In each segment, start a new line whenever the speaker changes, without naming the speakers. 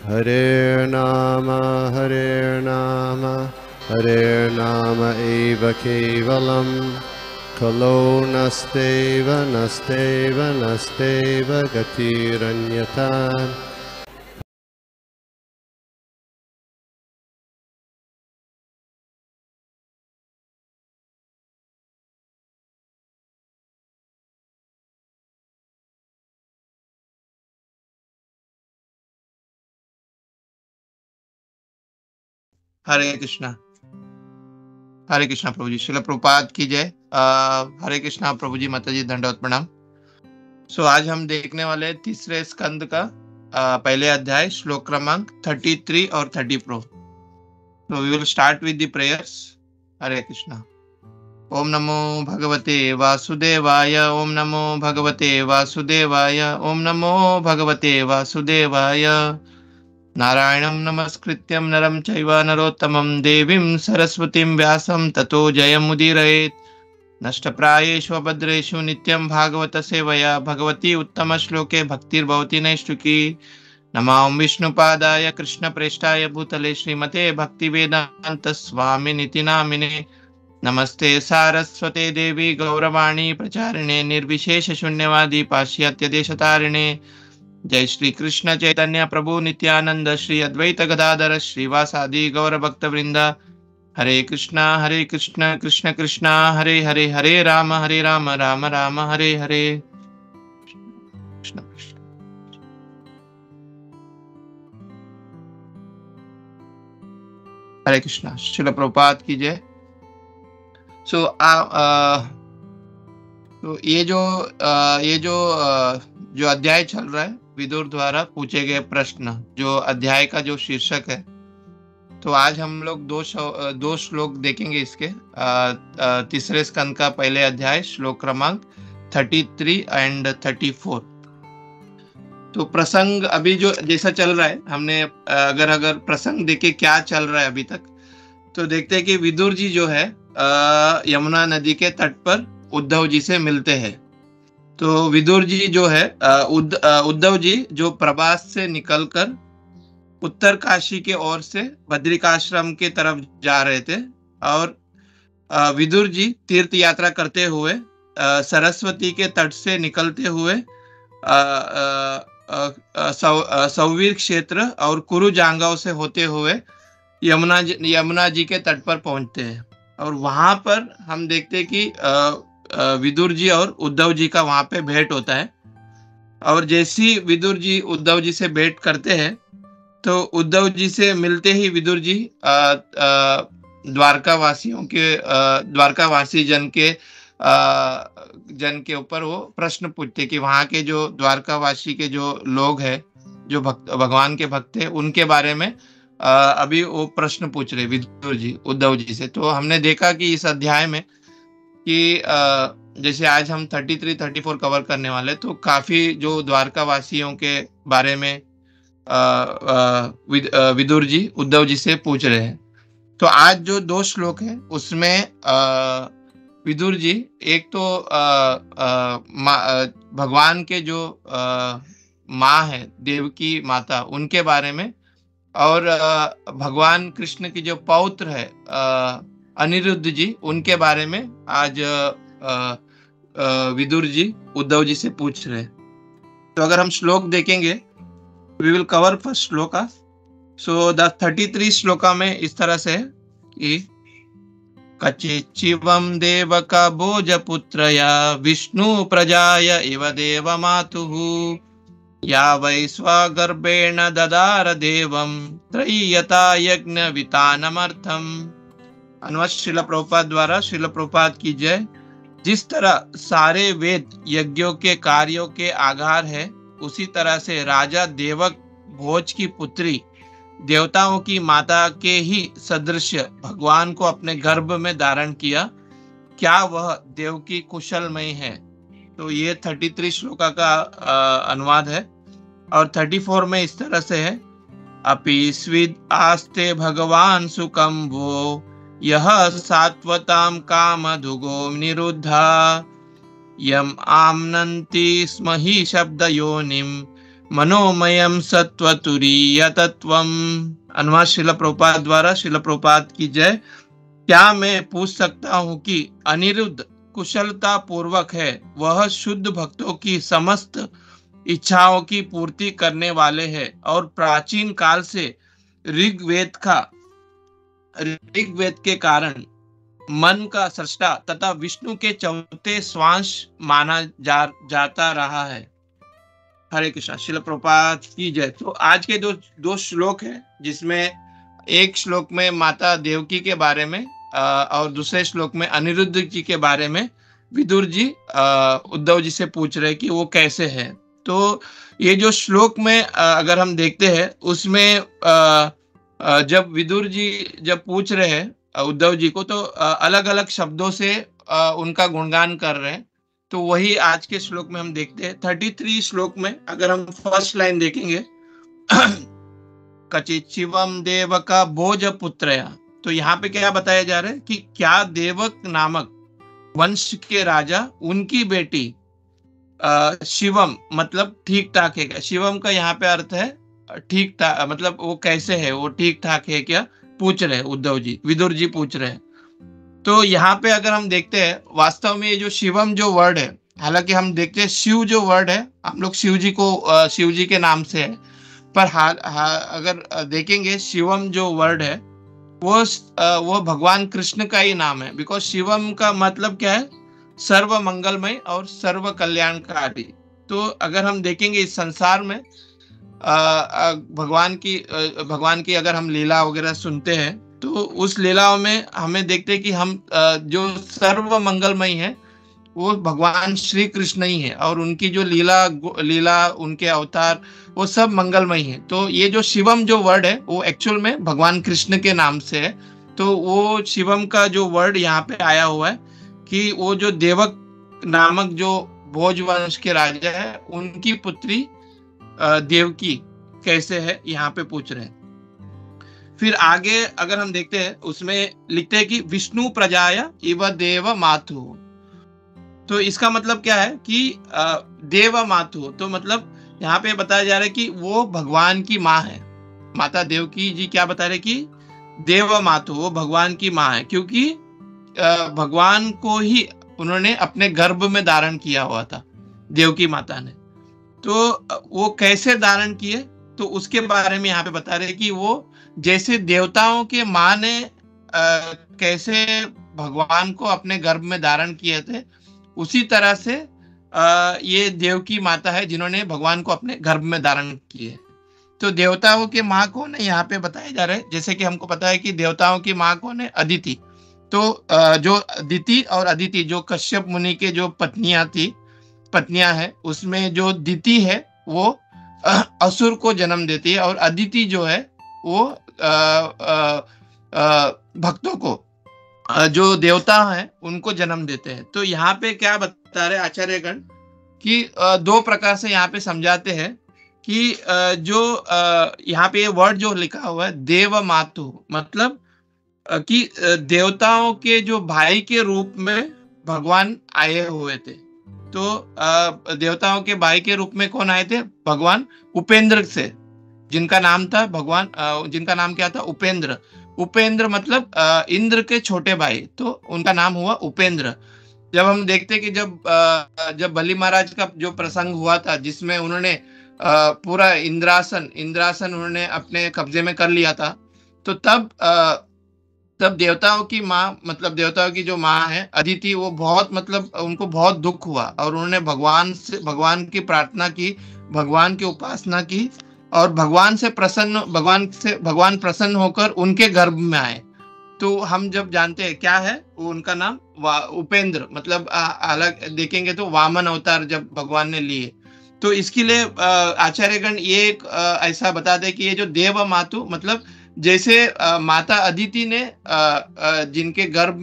Hare Nama Hare Nama eva kevalam Kalo nasteva nasteva nasteva gatiranyata.
हरे कृष्णा प्रभु जी। शिल प्रभुपाद की जय। हरे कृष्णा प्रभु जी, माता जी दंडवत प्रणाम। सो आज हम देखने वाले तीसरे स्कंद का पहले अध्याय श्लोक क्रमांक 33 और 34। So we will start with the prayers. Hare Krishna. ओम नमो भगवते वासुदेवाय। ओम नमो भगवते वासुदेवाय। ओम नमो भगवते वासुदेवाय। नारायणं नमस्कृत्यं नरं चैव नरोत्तमं देवीं सरस्वतीं व्यासं ततो जयमुदीरयेत्। नष्टप्रायेषु अभद्रेषु नित्यं भागवत सेवया भगवती उत्तमश्लोके भक्तिर्भवति नैष्ठिकी। नमो विष्णुपादाय कृष्णप्रेष्ठाय भूतले श्रीमते भक्तिवेदान्त स्वामिनिति नामिने। नमस्ते सारस्वते देवी गौरवाणी प्रचारिणे निर्विशेष शून्यवादी पाश्चात्य देशतारिणे। जय श्री कृष्ण चैतन्य प्रभु नित्यानंद श्री अद्वैत गदाधर श्रीवासादि गौर भक्त वृंदा। हरे कृष्णा कृष्ण कृष्णा हरे हरे, हरे राम राम राम हरे हरे। कृष्ण कृष्ण। हरे कृष्णा। शिल प्रभुपाद की जय। सो तो ये जो अध्याय चल रहा है, विदुर द्वारा पूछे गए प्रश्न, जो अध्याय का जो शीर्षक है। तो आज हम लोग दो श्लोक देखेंगे इसके। तीसरे स्कंद का पहले अध्याय श्लोक क्रमांक 33 एंड 34। तो प्रसंग अभी जो जैसा चल रहा है, हमने अगर प्रसंग देखे क्या चल रहा है अभी तक, तो देखते हैं कि विदुर जी जो है यमुना नदी के तट पर उद्धव जी से मिलते हैं। तो विदुर जी जो है उद्धव जी जो प्रभास से निकलकर उत्तर काशी के ओर से बद्रिकाश्रम के तरफ जा रहे थे, और विदुर जी तीर्थ यात्रा करते हुए सरस्वती के तट से निकलते हुए सौवीर क्षेत्र और कुरु जांगाओं से होते हुए यमुना जी के तट पर पहुंचते हैं। और वहां पर हम देखते हैं कि विदुर जी और उद्धव जी का वहां पे भेंट होता है। और जैसी विदुर जी उद्धव जी से भेंट करते हैं, तो उद्धव जी से मिलते ही विदुर जी द्वारकावासी जन के ऊपर वो प्रश्न पूछते कि वहां के जो द्वारकावासी के जो लोग हैं, जो भगवान के भक्त हैं, उनके बारे में अभी वो प्रश्न पूछ रहे विदुर जी उद्धव जी से। तो हमने देखा कि इस अध्याय में कि जैसे आज हम 33-34 कवर करने वाले, तो काफी जो द्वारकावासियों के बारे में विदुर जी उद्धव जी से पूछ रहे हैं। तो आज जो 2 श्लोक है उसमें विदुर जी एक तो भगवान के जो माँ है, देवकी माता, उनके बारे में, और भगवान कृष्ण की जो पौत्र है अनिरुद्ध जी, उनके बारे में आज विदुर जी उद्धव जी से पूछ रहे हैं। तो अगर हम श्लोक देखेंगे, we will cover first shloka. So the 33 shloka में इस तरह से कि कचिचिवं देवका भोजपुत्रया विष्णु प्रजाय इव देवमातुः या वै स्वगर्भेण ददार देवं त्रयीयता यज्ञ वितानमर्थम। अनुवाद श्रील प्रभुपाद द्वारा। श्रील प्रभुपाद की जय। जिस तरह सारे वेद यज्ञों के कार्यों के आधार है, उसी तरह से राजा देवक भोज की पुत्री देवताओं की माता के ही सदृश भगवान को अपने गर्भ में धारण किया। क्या वह देवकी कुशलमयी है? तो ये 33 श्लोका का अनुवाद है। और 34 में इस तरह से है, अपि स्विद आस्ते भगवान सुकंभो यह सात्वताम काम धुगो निरुद्धा यम आमनन्ति स्म हि शब्द योनिम मनोमयम सत्वतुरीय तत्वम। अनुवाद श्रील प्रभुपाद द्वारा। श्रील प्रभुपाद की जय। क्या मैं पूछ सकता हूँ कि अनिरुद्ध कुशलता पूर्वक है, वह शुद्ध भक्तों की समस्त इच्छाओं की पूर्ति करने वाले हैं और प्राचीन काल से ऋग्वेद के कारण मन का सृष्टा तथा विष्णु के चौथे श्वास माना जाता रहा है। हरे कृष्णा। श्रील प्रभुपाद की जय। तो आज के दो श्लोक हैं, जिसमें एक श्लोक में माता देवकी के बारे में और दूसरे श्लोक में अनिरुद्ध जी के बारे में विदुर जी उद्धव जी से पूछ रहे कि वो कैसे है। तो ये जो श्लोक में अगर हम देखते हैं, उसमें जब विदुर जी जब पूछ रहे हैं उद्धव जी को, तो अलग अलग शब्दों से उनका गुणगान कर रहे हैं। तो वही आज के श्लोक में हम देखते हैं। 33 श्लोक में अगर हम फर्स्ट लाइन देखेंगे, कचित शिवम देवका भोज पुत्रया। तो यहाँ पे क्या बताया जा रहा है कि क्या देवक नामक वंश के राजा, उनकी बेटी शिवम मतलब ठीक ठाक है क्या। शिवम का यहाँ पे अर्थ है ठीक ठाक, मतलब वो कैसे है, वो ठीक ठाक है क्या, पूछ रहे उद्धव जी, विदुर जी पूछ रहे हैं। तो यहाँ पे अगर हम देखते हैं, वास्तव में ये जो शिवम जो वर्ड है, हालांकि हम देखते हैं शिव जो वर्ड है, हम लोग शिव जी को शिव जी के नाम से है, पर अगर देखेंगे शिवम जो वर्ड है वो भगवान कृष्ण का ही नाम है। बिकॉज शिवम का मतलब क्या है, सर्व मंगलमय और सर्व कल्याणकारी। तो अगर हम देखेंगे इस संसार में भगवान की अगर हम लीला वगैरह सुनते हैं, तो उस लीलाओं में हमें देखते हैं कि हम जो सर्व मंगलमय है वो भगवान श्री कृष्ण ही है, और उनकी जो लीला उनके अवतार वो सब मंगलमय है। तो ये जो शिवम जो वर्ड है वो एक्चुअल में भगवान कृष्ण के नाम से है। तो वो शिवम का जो वर्ड यहाँ पे आया हुआ है कि वो जो देवक नामक जो भोज वंश के राजा है, उनकी पुत्री देवकी कैसे है, यहाँ पे पूछ रहे हैं। फिर आगे अगर हम देखते हैं, उसमें लिखते हैं कि विष्णु प्रजाया इव देव मातु। तो इसका मतलब क्या है कि देव मातु, तो मतलब यहाँ पे बताया जा रहा है कि वो भगवान की माँ है। माता देवकी जी क्या बता रहे कि देव मातु, वो भगवान की माँ है, क्योंकि भगवान को ही उन्होंने अपने गर्भ में धारण किया हुआ था, देवकी माता ने। तो वो कैसे धारण किए, तो उसके बारे में यहाँ पे बता रहे कि वो जैसे देवताओं के माँ ने कैसे भगवान को अपने गर्भ में धारण किए थे, उसी तरह से ये देवकी माता है जिन्होंने भगवान को अपने गर्भ में धारण किए। तो देवताओं की माँ कौन है यहाँ पे बताया जा रहा है। जैसे कि हमको पता है कि देवताओं की माँ कौन है, अदिति। तो जो दिति और अदिति जो कश्यप मुनि के जो पत्नियां हैं, उसमें जो दिति है वो असुर को जन्म देती है, और अदिति जो है वो भक्तों को, जो देवता हैं उनको जन्म देते हैं। तो यहाँ पे क्या बता रहे आचार्यगण कि दो प्रकार से यहाँ पे समझाते हैं कि जो यहाँ पे वर्ड जो लिखा हुआ है देव मातु, मतलब कि देवताओं के जो भाई के रूप में भगवान आए हुए थे। तो देवताओं के भाई के रूप में कौन आए थे, भगवान उपेंद्र से, जिनका नाम था जिनका नाम क्या था, उपेंद्र। उपेंद्र मतलब इंद्र के छोटे भाई, तो उनका नाम हुआ उपेंद्र। जब हम देखते कि जब बलि महाराज का जो प्रसंग हुआ था, जिसमें उन्होंने पूरा इंद्रासन उन्होंने अपने कब्जे में कर लिया था, तो तब देवताओं की माँ, मतलब देवताओं की जो माँ है अदिति, वो बहुत, मतलब उनको बहुत दुख हुआ, और उन्होंने भगवान की प्रार्थना की, भगवान की उपासना की, और भगवान प्रसन्न होकर उनके गर्भ में आए। तो हम जब जानते हैं क्या है वो, उनका नाम उपेंद्र, मतलब अलग देखेंगे तो वामन अवतार जब भगवान ने लिए। तो इसके लिए आचार्यगण ये एक ऐसा बताते हैं कि ये जो देव मातु, मतलब जैसे माता अदिति ने जिनके गर्भ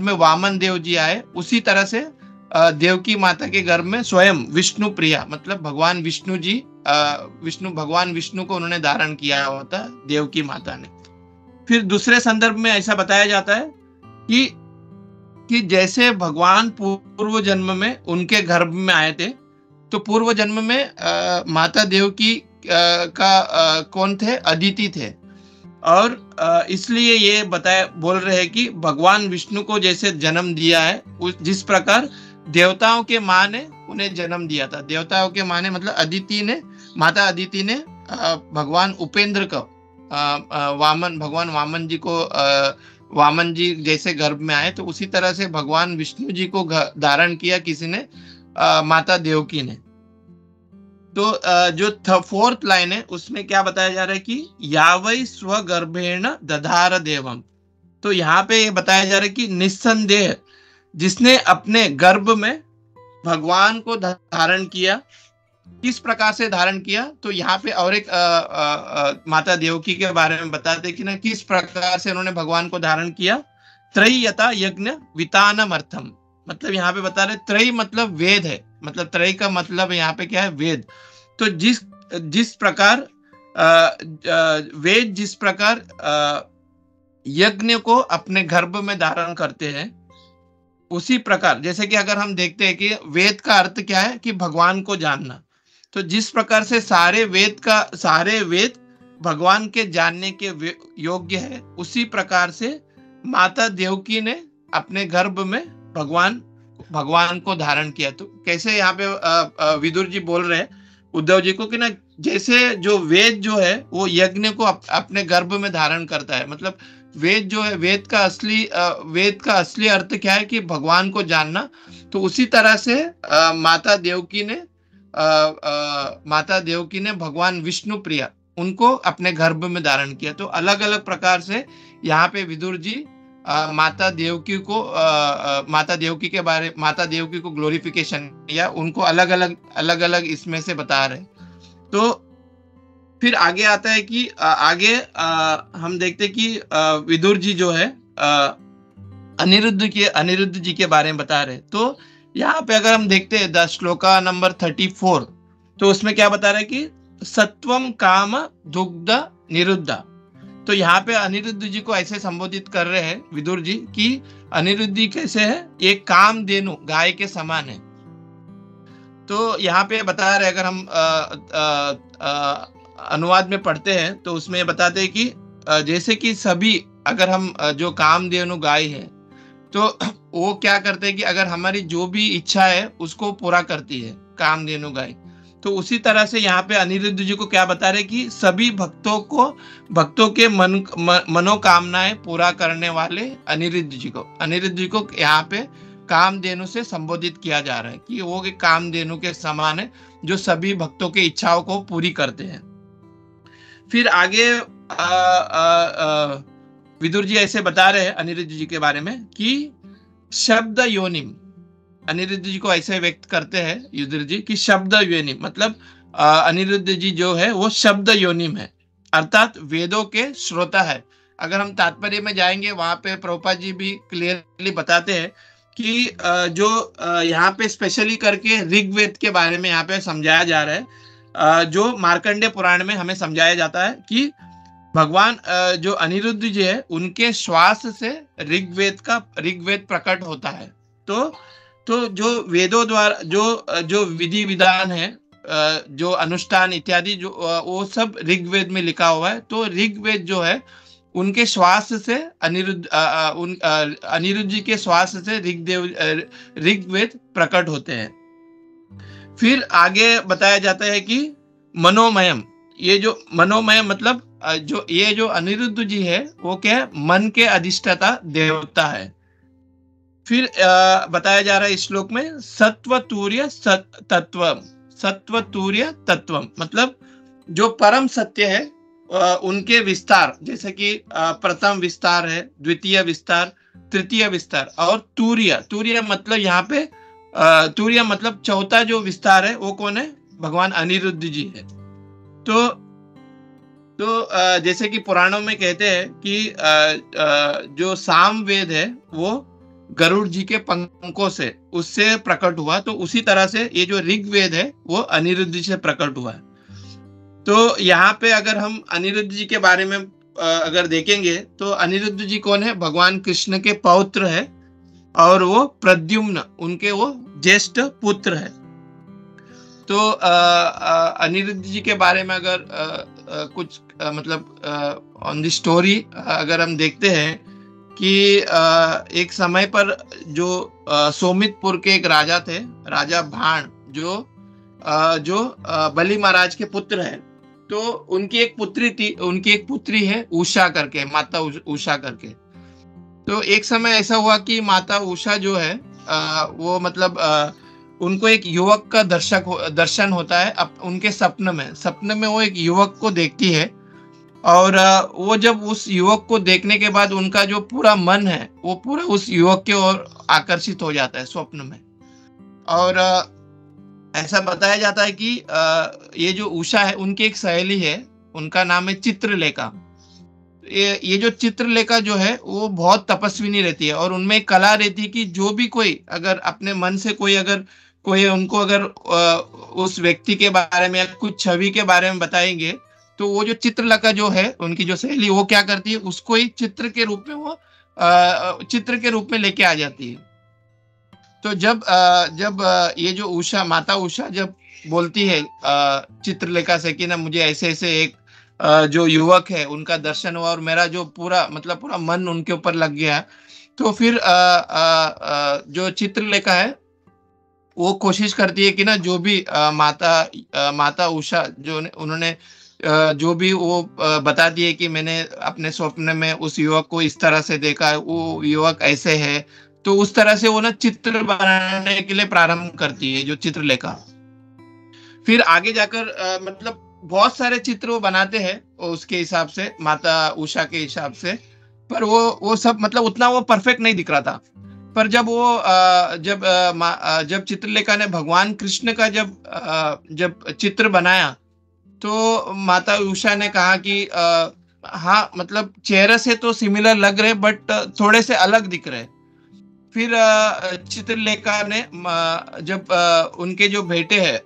में वामन देव जी आए, उसी तरह से देवकी माता के गर्भ में स्वयं विष्णु प्रिया, मतलब भगवान विष्णु को उन्होंने धारण किया हुआ था देवकी माता ने। फिर दूसरे संदर्भ में ऐसा बताया जाता है कि जैसे भगवान पूर्व जन्म में उनके गर्भ में आए थे, तो पूर्व जन्म में माता देवकी का कौन थे? अदिति थे। और इसलिए ये बोल रहे हैं कि भगवान विष्णु को जैसे जन्म दिया है, जिस प्रकार देवताओं के माँ ने उन्हें जन्म दिया था। देवताओं के माँ ने मतलब माता अदिति ने भगवान उपेंद्र को भगवान वामन जी को वामन जी जैसे गर्भ में आए, तो उसी तरह से भगवान विष्णु जी को धारण किया किसी ने, माता देवकी ने। तो जो 4th लाइन है उसमें क्या बताया जा रहा है कि यावै स्वगर्भेण दधार देवम। तो यहाँ पे ये बताया जा रहा है कि निस्संदेह जिसने अपने गर्भ में भगवान को धारण किया, किस प्रकार से धारण किया, तो यहाँ पे और एक माता देवकी के बारे में बताते कि ना किस प्रकार से उन्होंने भगवान को धारण किया। त्रयीयता यज्ञ वितानम अर्थम, मतलब यहाँ पे बता रहे त्रयी मतलब वेद है, मतलब त्रयी का मतलब यहाँ पे क्या है? वेद। तो जिस प्रकार वेद जिस प्रकार यज्ञ को अपने गर्भ में धारण करते हैं, उसी प्रकार जैसे कि अगर हम देखते हैं कि वेद का अर्थ क्या है कि भगवान को जानना, तो जिस प्रकार से सारे वेद भगवान के जानने के योग्य है, उसी प्रकार से माता देवकी ने अपने गर्भ में भगवान को धारण किया। तो कैसे यहाँ पे विदुर जी बोल रहे हैं उद्धव जी को कि ना जैसे जो वेद जो है वो यज्ञ को अपने गर्भ में धारण करता है, मतलब वेद जो है वेद का असली अर्थ क्या है कि भगवान को जानना। तो उसी तरह से माता देवकी ने भगवान विष्णु प्रिया उनको अपने गर्भ में धारण किया। तो अलग अलग प्रकार से यहाँ पे विदुर जी माता देवकी को ग्लोरिफिकेशन या उनको अलग अलग इसमें से बता रहे। तो फिर आगे आता है कि आगे हम देखते कि विदुर जी जो है अनिरुद्ध जी के बारे में बता रहे। तो यहाँ पे अगर हम देखते हैं श्लोका नंबर 34, तो उसमें क्या बता रहे कि सत्वम काम दुग्ध निरुद्धा। तो यहाँ पे अनिरुद्ध जी को ऐसे संबोधित कर रहे हैं विदुर जी कि अनिरुद्ध जी कैसे है? एक कामधेनु गाय के समान है। तो यहाँ पे बता रहे, अगर हम अनुवाद में पढ़ते हैं तो उसमें बताते हैं कि जैसे कि सभी अगर हम जो कामधेनु गाय है तो वो क्या करते हैं कि अगर हमारी जो भी इच्छा है उसको पूरा करती है कामधेनु गाय। तो उसी तरह से यहाँ पे अनिरुद्ध जी को क्या बता रहे कि सभी भक्तों के मनोकामनाएं पूरा करने वाले अनिरुद्ध जी को यहाँ पे कामधेनु से संबोधित किया जा रहा है कि वो कामधेनु के समान है जो सभी भक्तों के इच्छाओं को पूरी करते हैं। फिर आगे विदुर जी ऐसे बता रहे हैं अनिरुद्ध जी के बारे में कि शब्द योनिम, अनिरुद्ध जी को ऐसे व्यक्त करते हैं विदुर जी कि शब्द योनिम मतलब अनिरुद्ध जी जो है वो शब्द योनिम है, अर्थात वेदों के श्रोता है। अगर हम तात्पर्य में जाएंगे वहां पे प्रभुपाद जी भी क्लियरली बताते हैं कि जो यहाँ पे स्पेशली करके ऋग्वेद के बारे में यहाँ पे समझाया जा रहा है। जो मार्कंडेय पुराण में हमें समझाया जाता है कि भगवान जो अनिरुद्ध जी है उनके श्वास से ऋग्वेद प्रकट होता है। तो जो वेदों द्वारा जो विधि विधान है, जो अनुष्ठान इत्यादि जो वो सब ऋग्वेद में लिखा हुआ है। तो ऋग्वेद जो है उनके श्वास से अनिरुद्ध जी के श्वास से ऋग्वेद प्रकट होते हैं। फिर आगे बताया जाता है कि मनोमयम, ये जो मनोमय मतलब जो अनिरुद्ध जी है वो क्या है? मन के अधिष्ठाता देवता है। फिर बताया जा रहा है इस श्लोक में सत्वतुर्य तत्वम मतलब जो परम सत्य है उनके विस्तार, जैसे कि प्रथम विस्तार है, द्वितीय विस्तार, तृतीय विस्तार और तूर्य मतलब यहाँ पे तूर्य मतलब चौथा जो विस्तार है वो कौन है? भगवान अनिरुद्ध जी है। तो जैसे कि पुराणों में कहते हैं कि जो सामवेद है वो गरुड़ जी के पंखों से उससे प्रकट हुआ। तो उसी तरह से ये जो ऋग्वेद है वो अनिरुद्ध जी से प्रकट हुआ है। तो यहाँ पे अगर हम अनिरुद्ध जी के बारे में अगर देखेंगे तो अनिरुद्ध जी कौन है? भगवान कृष्ण के पौत्र है और वो प्रद्युम्न उनके वो ज्येष्ठ पुत्र है। तो अनिरुद्ध जी के बारे में अगर कुछ मतलब ऑन द स्टोरी अगर हम देखते हैं कि एक समय पर जो सोमितपुर के एक राजा थे, राजा भाण, जो बलि महाराज के पुत्र हैं। तो उनकी एक पुत्री थी, उनकी एक पुत्री है उषा करके, माता उषा करके। तो एक समय ऐसा हुआ कि माता उषा जो है वो मतलब उनको एक युवक का दर्शन होता है उनके सपने में वो एक युवक को देखती है। और वो जब उस युवक को देखने के बाद उनका जो पूरा मन है वो पूरा उस युवक की ओर आकर्षित हो जाता है स्वप्न में। और ऐसा बताया जाता है कि ये जो उषा है उनकी एक सहेली है, उनका नाम है चित्रलेखा। ये जो चित्रलेखा जो है वो बहुत तपस्विनी रहती है और उनमें एक कला रहती है कि जो भी कोई अगर अपने मन से कोई उनको अगर उस व्यक्ति के बारे में या कुछ छवि के बारे में बताएंगे तो वो जो चित्रलेखा जो है उनकी जो सहेली, वो क्या करती है, उसको ही चित्र के रूप में लेके आ जाती है। तो जब ये जो उषा, माता उषा जब बोलती है चित्रलेखा से कि ना मुझे ऐसे ऐसे एक जो युवक है उनका दर्शन हुआ और मेरा जो पूरा मन उनके ऊपर लग गया, तो फिर जो चित्रलेखा है वो कोशिश करती है कि ना जो भी माता उषा जो उन्होंने जो भी वो बताती है कि मैंने अपने स्वप्न में उस युवक को इस तरह से देखा है, वो युवक ऐसे है। तो उस तरह से वो ना चित्र बनाने के लिए प्रारंभ करती है जो चित्रलेखा। फिर आगे जाकर मतलब बहुत सारे चित्र वो बनाते हैं उसके हिसाब से, माता उषा के हिसाब से। पर वो सब मतलब उतना वो परफेक्ट नहीं दिख रहा था। पर जब चित्रलेखा ने भगवान कृष्ण का जब चित्र बनाया तो माता उषा ने कहा कि हाँ मतलब चेहरे से तो सिमिलर लग रहे बट थोड़े से अलग दिख रहे। फिर चित्रलेखा ने जब उनके जो बेटे हैं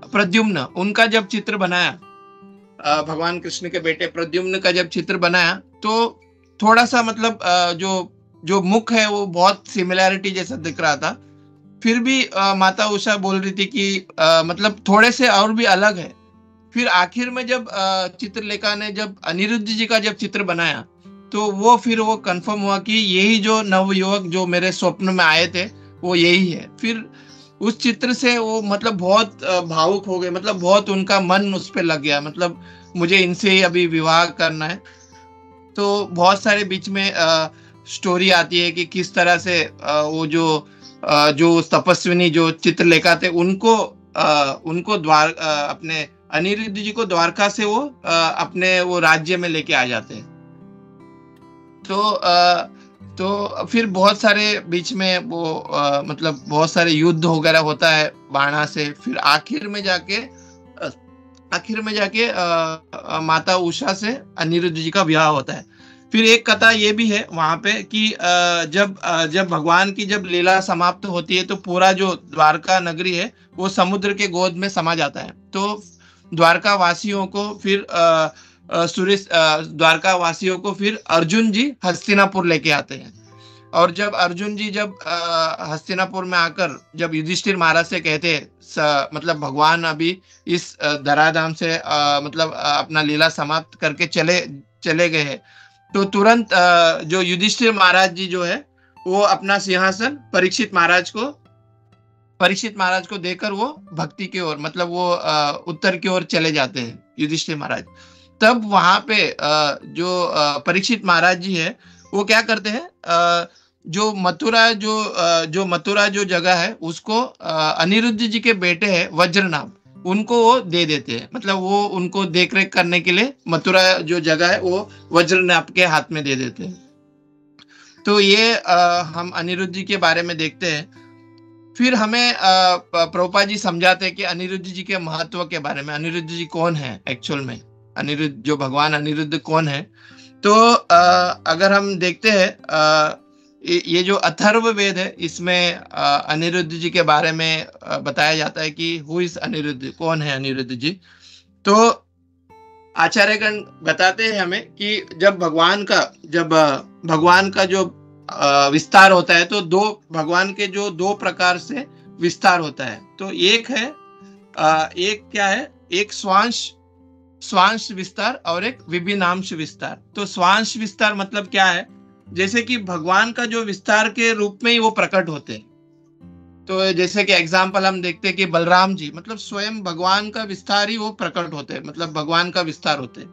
प्रद्युम्न, उनका जब चित्र बनाया, भगवान कृष्ण के बेटे प्रद्युम्न का जब चित्र बनाया तो थोड़ा सा मतलब जो मुख है वो बहुत सिमिलैरिटी जैसा दिख रहा था। फिर भी माता उषा बोल रही थी कि मतलब थोड़े से और भी अलग है। फिर आखिर में जब चित्रलेखा ने जब अनिरुद्ध जी का जब चित्र बनाया तो वो कंफर्म हुआ कि यही जो नवयुवक जो मेरे स्वप्न में आए थे वो यही है। फिर उस चित्र से वो मतलब बहुत भावुक हो गए, मतलब बहुत उनका मन उस पर लग गया, मतलब मुझे इनसे ही अभी विवाह करना है। तो बहुत सारे बीच में स्टोरी आती है कि किस तरह से वो जो तपस्विनी जो चित्रलेखा थे उनको अपने अनिरुद्ध जी को द्वारका से वो अपने वो राज्य में लेके आ जाते हैं। तो फिर बहुत सारे बीच में वो मतलब बहुत सारे युद्ध वगैरह होता है बाणा से। फिर आखिर में जाके माता उषा से अनिरुद्ध जी का विवाह होता है। फिर एक कथा ये भी है वहां पे कि जब भगवान की जब लीला समाप्त होती है तो पूरा जो द्वारका नगरी है वो समुद्र के गोद में समा जाता है। तो द्वारका वासियों को फिर अर्जुन जी हस्तिनापुर लेके आते हैं। और जब अर्जुन जी हस्तिनापुर में आकर जब युधिष्ठिर महाराज से कहते हैं मतलब भगवान अभी इस धराधाम से मतलब अपना लीला समाप्त करके चले गए हैं, तो तुरंत जो युधिष्ठिर महाराज जी जो है वो अपना सिंहासन परीक्षित महाराज को देकर वो भक्ति की ओर मतलब वो उत्तर की ओर चले जाते हैं युधिष्ठिर महाराज। तब वहां पे जो परीक्षित महाराज जी है वो क्या करते हैं, जो मथुरा जो जगह है उसको अनिरुद्ध जी के बेटे हैं वज्रनाभ, उनको वो दे देते हैं। मतलब वो उनको देख रेख करने के लिए मथुरा जो जगह है वो वज्रनाभ के हाथ में दे देते हैं। तो ये हम अनिरुद्ध जी के बारे में देखते हैं। फिर हमें प्रभुपाद जी समझाते हैं कि अनिरुद्ध जी के महत्व के बारे में, अनिरुद्ध जी कौन है एक्चुअल में, अनिरुद्ध जो भगवान अनिरुद्ध कौन है। तो अगर हम देखते हैं ये जो अथर्व वेद है इसमें अनिरुद्ध जी के बारे में बताया जाता है कि हु इज अनिरुद्ध, कौन है अनिरुद्ध जी। तो आचार्यगण बताते हैं हमें कि जब भगवान का जो विस्तार होता है तो भगवान के जो दो प्रकार से विस्तार होता है। तो एक है एक क्या है, एक स्वांश विस्तार और एक विभिन्नांश विस्तार। तो स्वांश विस्तार मतलब क्या है, जैसे कि भगवान का जो विस्तार के रूप में ही वो प्रकट होते हैं। तो जैसे कि एग्जाम्पल हम देखते हैं कि बलराम जी मतलब स्वयं भगवान का विस्तार ही वो प्रकट होते हैं, मतलब भगवान का विस्तार होते हैं।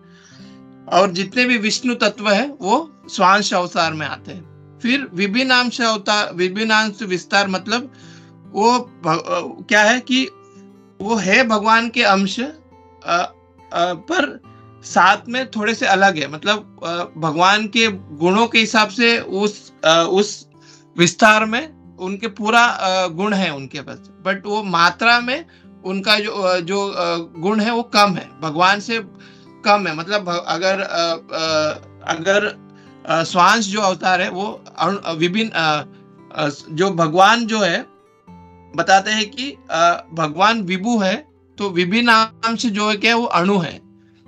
और जितने भी विष्णु तत्व है वो स्वांश अवतार में आते हैं। फिर विभिन्नांश विस्तार मतलब वो क्या है कि वो है भगवान के अंश, पर साथ में थोड़े से अलग है, मतलब भगवान के गुणों के हिसाब से उस विस्तार में उनके पूरा गुण है उनके पास, बट वो मात्रा में उनका जो गुण है वो कम है, भगवान से कम है। मतलब अगर स्वांश जो अवतार है वो विभिन्न जो भगवान जो है बताते हैं कि भगवान विभु है, तो विभिन्न अंश जो है क्या वो अणु है।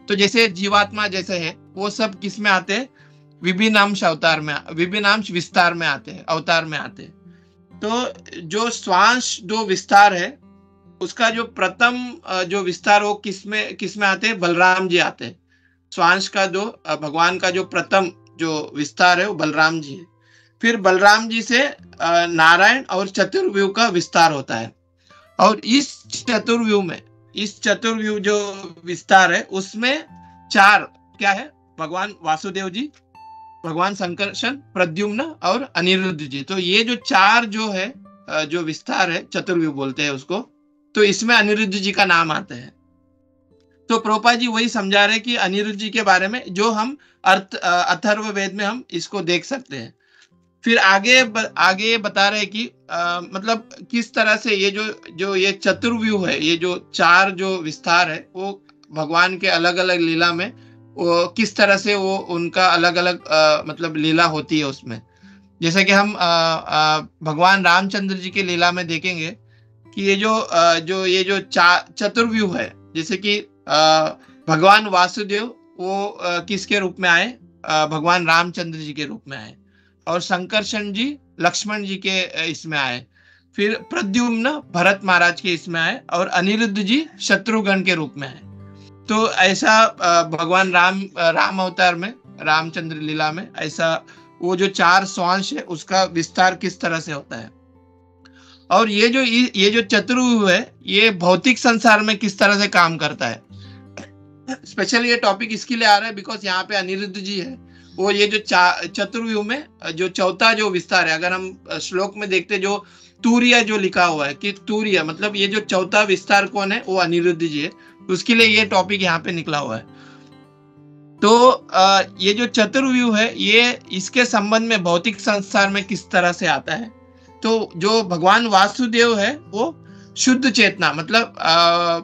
तो जैसे जीवात्मा जैसे है वो सब किस में आते हैं, विभिन्न अंश विस्तार में आते हैं, अवतार में आते हैं। तो जो स्वांश जो विस्तार है उसका जो प्रथम जो विस्तार वो किसमें आते हैं, बलराम जी आते हैं। स्वांश का जो भगवान का जो प्रथम जो विस्तार है वो बलराम जी है। फिर बलराम जी से नारायण और चतुर्व्यूह का विस्तार होता है। और इस चतुर्व्यूह जो विस्तार है उसमें 4 क्या है, भगवान वासुदेव जी, भगवान संकर्षण, प्रद्युम्न और अनिरुद्ध जी। तो ये जो 4 जो है जो विस्तार है चतुर्व्यूह बोलते हैं उसको, तो इसमें अनिरुद्ध जी का नाम आता है। तो प्रभुपाद जी वही समझा रहे कि अनिरुद्ध जी के बारे में जो हम अथर्ववेद में हम इसको देख सकते हैं। फिर आगे बता रहे कि मतलब किस तरह से ये जो ये चतुर्व्यूह है, ये जो 4 जो विस्तार है वो भगवान के अलग अलग लीला में वो किस तरह से वो उनका अलग अलग मतलब लीला होती है उसमें। जैसे कि हम भगवान रामचंद्र जी की लीला में देखेंगे कि ये जो चतुर्व्यूह है, जैसे कि भगवान वासुदेव वो किसके रूप में आए, भगवान रामचंद्र जी के रूप में आए, और संकर्षण जी लक्ष्मण जी के इसमें आए, फिर प्रद्युम्न भरत महाराज के इसमें आए, और अनिरुद्ध जी शत्रुघ्न के रूप में आए। तो ऐसा भगवान राम अवतार में, रामचंद्र लीला में ऐसा वो जो 4 स्वांश है उसका विस्तार किस तरह से होता है। और ये जो चतुर्व्यूह है ये भौतिक संसार में किस तरह से काम करता है। स्पेशली ये टॉपिक इसके लिए आ रहा है बिकॉज यहाँ पे अनिरुद्ध जी है, वो ये जो चतुर्व्यूह में जो चौथा जो विस्तार है, अगर हम श्लोक में देखते जो तूर्य जो लिखा हुआ है कि तूर्य मतलब ये जो चौथा विस्तार कौन है, वो अनिरुद्ध जी है, उसके लिए ये टॉपिक यहाँ पे निकला हुआ है। तो ये जो चतुर्व्यूह है ये इसके संबंध में भौतिक संसार में किस तरह से आता है। तो जो भगवान वासुदेव है वो शुद्ध चेतना मतलब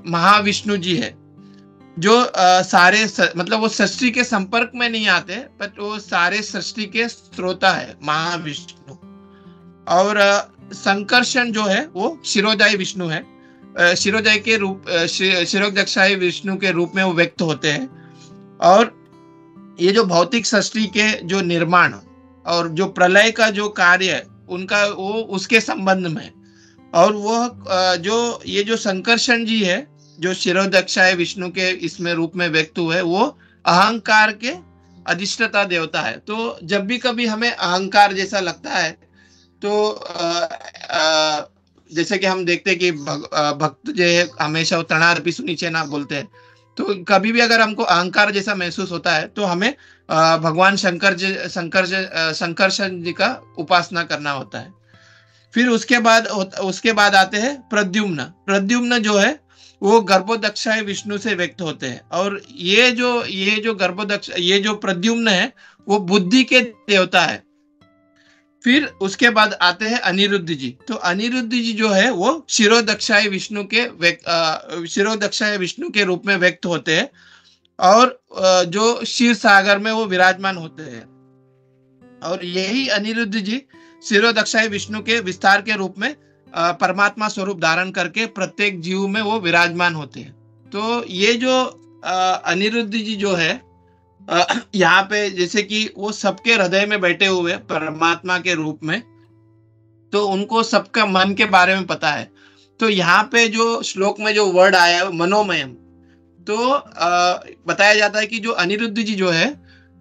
महाविष्णु जी है, जो सारे मतलब वो सृष्टि के संपर्क में नहीं आते बट वो सारे सृष्टि के स्रोता है महाविष्णु। और संकर्षण जो है वो शिरोधाई विष्णु है, शिरोधाई के रूप शिरोदक्षाई विष्णु के रूप में वो व्यक्त होते हैं। और ये जो भौतिक सृष्टि के जो निर्माण और जो प्रलय का जो कार्य है उनका वो उसके संबंध में, और वो ये जो संकर्षण जी है जो शिरोदक्षाय विष्णु के इसमें रूप में व्यक्त हुए, वो अहंकार के अधिष्ठाता देवता है। तो जब भी कभी हमें अहंकार जैसा लगता है तो जैसे कि हम देखते हैं कि भक्त जो है हमेशा वो तृणार्पी सुनीचे ना बोलते हैं, तो कभी भी अगर हमको अहंकार जैसा महसूस होता है तो हमें भगवान संकर्षण जी का उपासना करना होता है। फिर उसके बाद आते हैं प्रद्युम्न जो है वो गर्भोदक्षाय विष्णु से व्यक्त होते हैं। और ये जो प्रद्युम्न है वो बुद्धि के देवता है। फिर उसके बाद आते हैं अनिरुद्ध जी। तो अनिरुद्ध जी जो है वो शिरोदक्षाय विष्णु के रूप में व्यक्त होते हैं, और जो क्षीर सागर में वो विराजमान होते हैं। और यही अनिरुद्ध जी शिरोदक्षाय विष्णु के विस्तार के रूप में परमात्मा स्वरूप धारण करके प्रत्येक जीव में वो विराजमान होते हैं। तो ये जो अनिरुद्ध जी जो है यहाँ पे जैसे कि वो सबके हृदय में बैठे हुए परमात्मा के रूप में, तो उनको सबका मन के बारे में पता है। तो यहाँ पे जो श्लोक में जो वर्ड आया है मनोमयम, तो बताया जाता है कि जो अनिरुद्ध जी जो है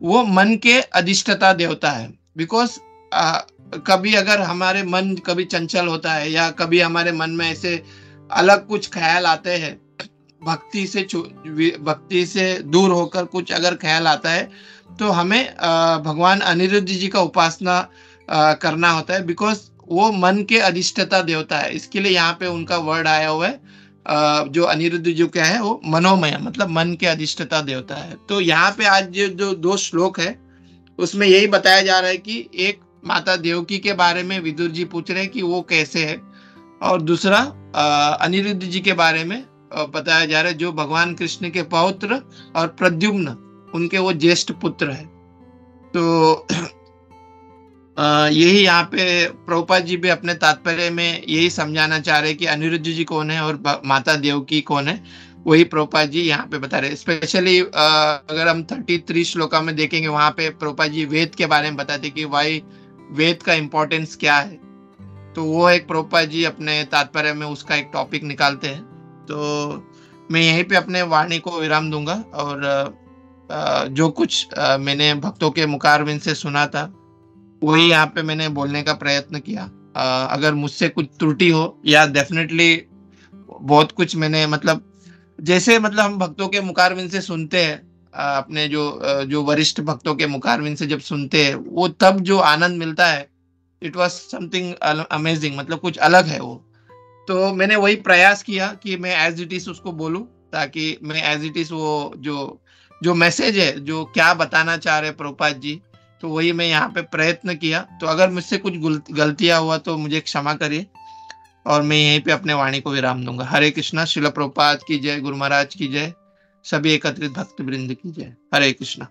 वो मन के अधिष्ठाता देवता है। बिकॉज कभी अगर हमारे मन कभी चंचल होता है या कभी हमारे मन में ऐसे अलग कुछ ख्याल आते हैं, भक्ति से दूर होकर कुछ अगर ख्याल आता है, तो हमें भगवान अनिरुद्ध जी का उपासना करना होता है। बिकॉज वो मन के अधिष्ठाता देवता है, इसके लिए यहाँ पे उनका वर्ड आया हुआ है। जो अनिरुद्ध जो क्या है वो मनोमय, मतलब मन के अधिष्ठाता देवता है। तो यहाँ पे आज जो 2 श्लोक है उसमें यही बताया जा रहा है कि एक माता देवकी के बारे में विदुर जी पूछ रहे हैं कि वो कैसे है, और दूसरा अनिरुद्ध जी के बारे में बताया जा रहा है जो भगवान कृष्ण के पौत्र और प्रद्युम्न उनके वो ज्येष्ठ पुत्र है। तो यही यहाँ पे प्रभुपाद जी भी अपने तात्पर्य में यही समझाना चाह रहे हैं कि अनिरुद्ध जी कौन है और माता देवकी कौन है, वही प्रभुपाद जी यहाँ पे बता रहे हैं। स्पेशली अगर हम 33 श्लोका में देखेंगे, वहां पे प्रभुपाद जी वेद के बारे में बताते कि वाई वेद का इम्पोर्टेंस क्या है। तो वो एक प्रभुपाद जी अपने तात्पर्य में उसका एक टॉपिक निकालते हैं। तो मैं यहीं पे अपने वाणी को विराम दूंगा, और जो कुछ मैंने भक्तों के मुखारविंद से सुना था वही यहाँ पे मैंने बोलने का प्रयत्न किया। अगर मुझसे कुछ त्रुटि हो, या डेफिनेटली बहुत कुछ मैंने जैसे हम भक्तों के मुखारविंद से सुनते हैं, अपने जो वरिष्ठ भक्तों के मुखारविंद से जब सुनते हैं, वो तब जो आनंद मिलता है, इट वॉज समथिंग अमेजिंग, कुछ अलग है वो। तो मैंने वही प्रयास किया कि मैं एज इट इज उसको बोलूं, ताकि मैं एज इट इज वो जो मैसेज है, जो क्या बताना चाह रहे प्रभुपाद जी, तो वही मैं यहाँ पे प्रयत्न किया। तो अगर मुझसे कुछ गलतियां हुआ तो मुझे क्षमा करिए, और मैं यहीं पे अपने वाणी को विराम दूंगा। हरे कृष्णा। श्रील प्रभुपाद की जय, गुरु महाराज की जय, सभी एकत्रित भक्त वृंद की जय। हरे कृष्णा।